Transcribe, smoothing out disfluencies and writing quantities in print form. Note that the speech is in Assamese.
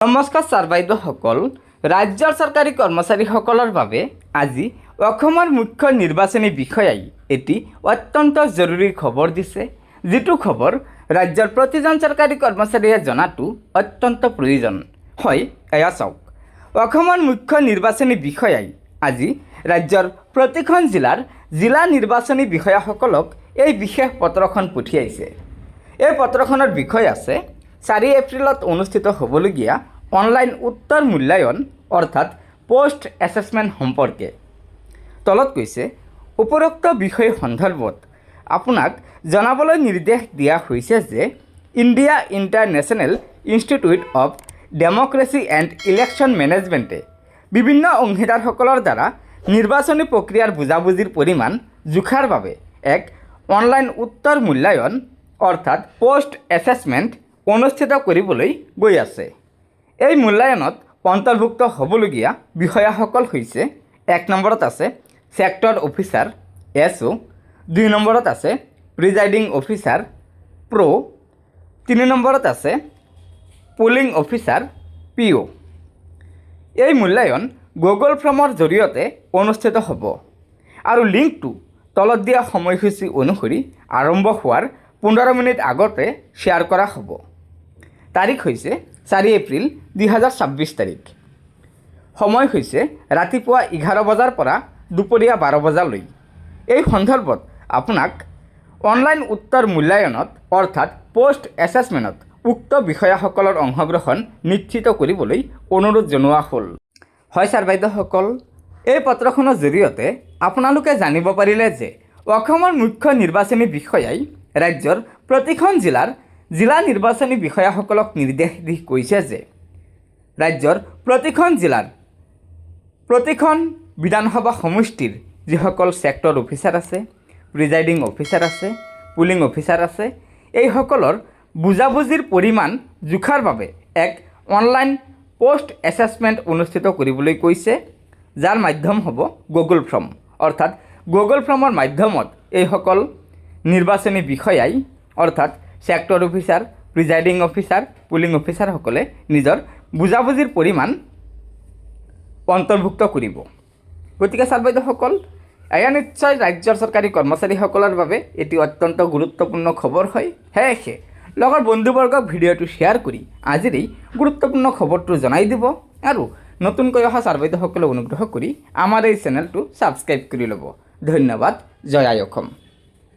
নমস্কাৰ ছাৰ বাইদেউসকল, ৰাজ্যৰ চৰকাৰী কৰ্মচাৰীসকলৰ বাবে আজি অসমৰ মুখ্য নিৰ্বাচনী বিষয়াই এটি অত্যন্ত জৰুৰী খবৰ দিছে। যিটো খবৰ ৰাজ্যৰ প্ৰতিজন চৰকাৰী কৰ্মচাৰীয়ে জনাটো অত্যন্ত প্ৰয়োজন। হয়, এয়া চাওক, অসমৰ মুখ্য নিৰ্বাচনী বিষয়াই আজি ৰাজ্যৰ প্ৰতিখন জিলা নিৰ্বাচনী বিষয়াসকলক এই বিশেষ পত্ৰখন পঠিয়াইছে। এই পত্ৰখনৰ বিষয় আছে 4 এপ্ৰিলত অনুষ্ঠিত হ'বলগীয়া অনলাইন উত্তৰ মূল্যায়ন অৰ্থাৎ পোষ্ট এছেছমেণ্ট সম্পৰ্কে। তলত কৈছে, উপৰোক্ত বিষয় সন্দৰ্ভত আপোনাক জনাবলৈ নিৰ্দেশ দিয়া হৈছে যে India international institute of democracy and election মেনেজমেণ্টে বিভিন্ন অংশীদাৰসকলৰ দ্বাৰা নিৰ্বাচনী প্ৰক্ৰিয়াৰ বুজাবুজিৰ পৰিমাণ জোখাৰ বাবে এক অনলাইন উত্তৰ মূল্যায়ন অৰ্থাৎ পোষ্ট এছেছমেণ্ট অনুষ্ঠিত কৰিবলৈ গৈ আছে। এই মূল্যায়নত অন্তৰ্ভুক্ত হ'বলগীয়া বিষয়াসকল হৈছে 1 নম্বৰত আছে ছেক্টৰ অফিচাৰ SO, 2 নম্বৰত আছে প্ৰিজাইডিং অফিচাৰ PRO, 3 নম্বৰত আছে পোলিং অফিচাৰ PO। এই মূল্যায়ন গুগল ফৰ্মৰ জৰিয়তে অনুষ্ঠিত হ'ব আৰু লিংকটো তলত দিয়া সময়সূচী অনুসৰি আৰম্ভ হোৱাৰ 15 মিনিট আগতে শ্বেয়াৰ কৰা হ'ব। তাৰিখ হৈছে 4 এপ্ৰিল 2026 তাৰিখ। সময় হৈছে ৰাতিপুৱা 11 বজাৰ পৰা দুপৰীয়া 12 বজালৈ। এই সন্দৰ্ভত আপোনাক অনলাইন উত্তৰ মূল্যায়নত অৰ্থাৎ পোষ্ট এছেছমেণ্টত উক্ত বিষয়াসকলৰ অংশগ্ৰহণ নিশ্চিত কৰিবলৈ অনুৰোধ জনোৱা হ'ল। হয় ছাৰ বাইদেউসকল, এই পত্ৰখনৰ জৰিয়তে আপোনালোকে জানিব পাৰিলে যে অসমৰ মুখ্য নিৰ্বাচনী বিষয়াই ৰাজ্যৰ প্ৰতিখন জিলা নিৰ্বাচনী বিষয়াসকলক নিৰ্দেশ দি কৈছে যে ৰাজ্যৰ প্ৰতিখন বিধানসভা সমষ্টিৰ যিসকল ছেক্টৰ অফিচাৰ আছে, প্ৰিজাইডিং অফিচাৰ আছে, পোলিং অফিচাৰ আছে, এইসকলৰ বুজাবুজিৰ পৰিমাণ জোখাৰ বাবে এক অনলাইন পোষ্ট এছেছমেণ্ট অনুষ্ঠিত কৰিবলৈ কৈছে, যাৰ মাধ্যম হ'ব গুগল ফৰ্ম। অৰ্থাৎ গুগল ফৰ্মৰ মাধ্যমত এইসকল নিৰ্বাচনী বিষয়াই অৰ্থাৎ sector officer, presiding officer, polling অফিচাৰসকলে নিজৰ বুজাবুজিৰ পৰিমাণ অন্তৰ্ভুক্ত কৰিব। গতিকে ছাৰ বাইদেউসকল, এয়া নিশ্চয় ৰাজ্যৰ চৰকাৰী কৰ্মচাৰীসকলৰ বাবে এটি অত্যন্ত গুৰুত্বপূৰ্ণ খবৰ হয়। সেয়েহে লগৰ বন্ধুবৰ্গক ভিডিঅ'টো শ্বেয়াৰ কৰি আজিৰ এই গুৰুত্বপূৰ্ণ খবৰটো জনাই দিব আৰু নতুনকৈ অহা ছাৰ বাইদেউসকলে অনুগ্ৰহ কৰি আমাৰ এই চেনেলটো ছাবস্ক্ৰাইব কৰি ল'ব। ধন্যবাদ। জয় আই অসম।